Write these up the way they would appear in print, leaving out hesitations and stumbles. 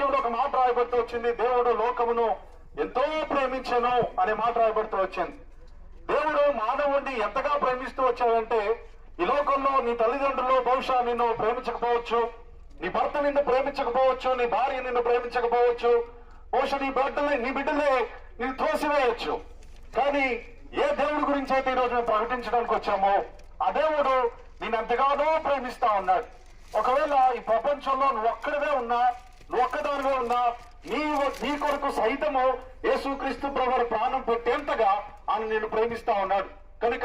వాక్యంలో ఒక మాట రాయబడుతూ వచ్చింది, దేవుడు లోకమును ఎంతో ప్రేమించెను అనే మాట రాయబడుతూ వచ్చింది. దేవుడు మానవుడిని ఎంతగా ప్రేమిస్తూ వచ్చాడంటే, ఈ లోకంలో నీ తల్లిదండ్రులు బహుశా నిన్ను ప్రేమించకపోవచ్చు, నీ భర్త నిన్ను ప్రేమించకపోవచ్చు, నీ భార్య నిన్ను ప్రేమించకపోవచ్చు, బహుశా నీ బిడ్డలే నిన్ను త్రోసివేయచ్చు. కానీ ఏ దేవుడి గురించి అయితే ఈ రోజు మేము ప్రకటించడానికి వచ్చామో ఆ దేవుడు నేను ఎంతగానో ప్రేమిస్తా ఉన్నాడు. ఒకవేళ ఈ ప్రపంచంలో నువ్వు ఒక్కడివే ఉన్నా, నువ్వు ఒక్కదానివే ఉన్నా, నీ కొరకు సైతము యేసుక్రీస్తు ప్రభువు ప్రాణం పెట్టేంతగా ఆయన నిన్ను ప్రేమిస్తా ఉన్నాడు. కనుక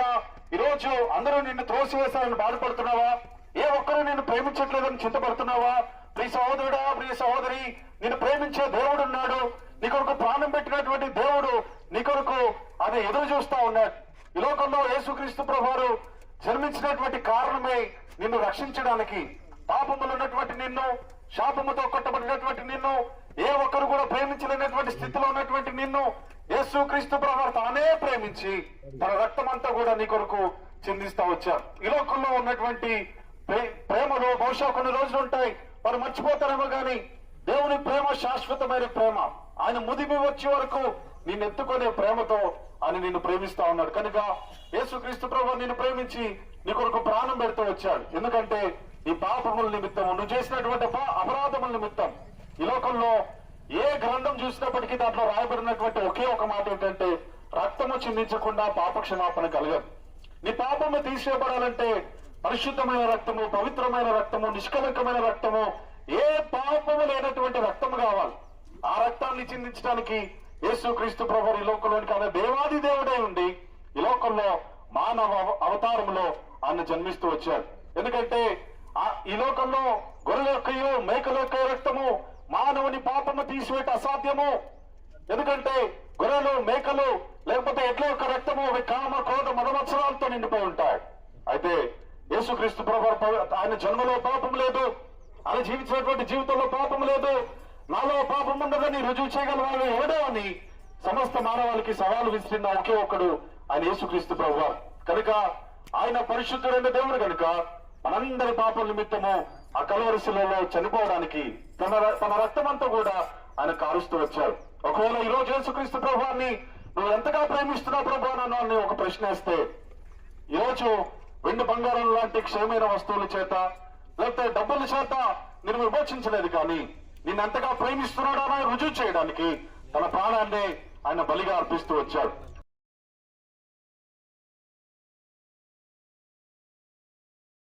ఈరోజు అందరూ నిన్ను త్రోసివేశారని బాధపడుతున్నావా? ఏ ఒక్కరూ నిన్ను ప్రేమించట్లేదని చింతపడుతున్నావా? ప్రియ సహోదరుడా, ప్రియ సహోదరి, నిన్ను ప్రేమించే దేవుడు ఉన్నాడు. నీ కొరకు ప్రాణం పెట్టినటువంటి దేవుడు నీ కొరకు అది ఎదురు చూస్తా ఉన్నాడు. ఈ లోకంలో యేసుక్రీస్తు ప్రభువు జన్మించినటువంటి కారణమే నిన్ను రక్షించడానికి. పాపములు ఉన్నటువంటి నిన్ను, శాపముతో కొట్టబడినటువంటి నిన్ను, ఏ ఒక్కరు కూడా ప్రేమించలేనటువంటి స్థితిలో ఉన్నటువంటి నిన్ను యేసుక్రీస్తు ప్రభువు తానే ప్రేమించి తన రక్తం అంతా కూడా నీ కొరకు చిందిస్తా వచ్చారు. ఈ లోకంలో ఉన్నటువంటి ప్రేమలో బహుశా కొన్ని రోజులు ఉంటాయి, వారు మర్చిపోతారేమో గాని దేవుని ప్రేమ శాశ్వతమైన ప్రేమ. ఆయన ముదిమి వచ్చే వరకు నిన్ను ఎత్తుకునే ప్రేమతో ఆయన నిన్ను ప్రేమిస్తా ఉన్నాడు. కనుక యేసుక్రీస్తు ప్రభువు నిన్ను ప్రేమించి నీ కొరకు ప్రాణం పెడుతూ వచ్చాడు. ఎందుకంటే నీ పాపముల నిమిత్తం, నువ్వు చేసినటువంటి అపరాధముల నిమిత్తం ఈ లోకంలో ఏ గ్రంథం చూసినప్పటికీ దాంట్లో రాయబడినటువంటి ఒకే ఒక మాట ఏంటంటే, రక్తము చిందించకుండా పాపక్షమాపణ కలగదు. నీ పాపము తీసేయబడాలంటే పరిశుద్ధమైన రక్తము, పవిత్రమైన రక్తము, నిష్కలంకమైన రక్తము, ఏ పాపము లేనటువంటి రక్తము కావాలి. ఆ రక్తాన్ని చిందించడానికి యేసుక్రీస్తు ప్రభువు ఈ లోకంలోనికి ఆయన దేవాది దేవుడే ఉండి ఈ లోకంలో మానవ అవతారంలో ఆయన జన్మిస్తూ వచ్చాడు. ఎందుకంటే ఈ లోకంలో గొర్రెల యొక్కయో మేకల యొక్క రక్తము మానవుని పాపము తీసివేట అసాధ్యము. ఎందుకంటే గొర్రెలు, మేకలు లేకపోతే ఎడ్ల యొక్క రక్తము అవి కామ, క్రోధ, మదమత్సరాలతో నిండిపోయి ఉంటాయి. అయితే యేసుక్రీస్తు ప్రభువు ఆయన జన్మలో పాపం లేదు, ఆయన జీవించినటువంటి జీవితంలో పాపం లేదు, నాలో పాపం ఉండదని రుజువు చేయగలవాడు ఎవడో అని సమస్త మానవాళికి సవాలు విసిరిన ఒకే ఒక్కడు ఆయన యేసుక్రీస్తు ప్రభువు. కనుక ఆయన పరిశుద్ధుడైన దేవుడు కనుక మనందరి పాపం నిమిత్తము ఆ కల్వరి శిలువలో చనిపోవడానికి తన రక్తమంతా కూడా ఆయన కారుస్తూ వచ్చాడు. ఒకవేళ ఈ రోజు యేసుక్రీస్తు ప్రభువాన్ని నువ్వు ఎంతగా ప్రేమిస్తున్నావు ప్రభు అని ఒక ప్రశ్న వేస్తే, ఈరోజు వెండి బంగారం లాంటి క్షయమైన వస్తువుల చేత లేకపోతే డబ్బుల చేత నేను విమోచించలేదు, కానీ నిన్ను ఎంతగా ప్రేమిస్తున్నాడో రుజువు చేయడానికి తన ప్రాణాన్ని ఆయన బలిగా అర్పిస్తూ వచ్చాడు.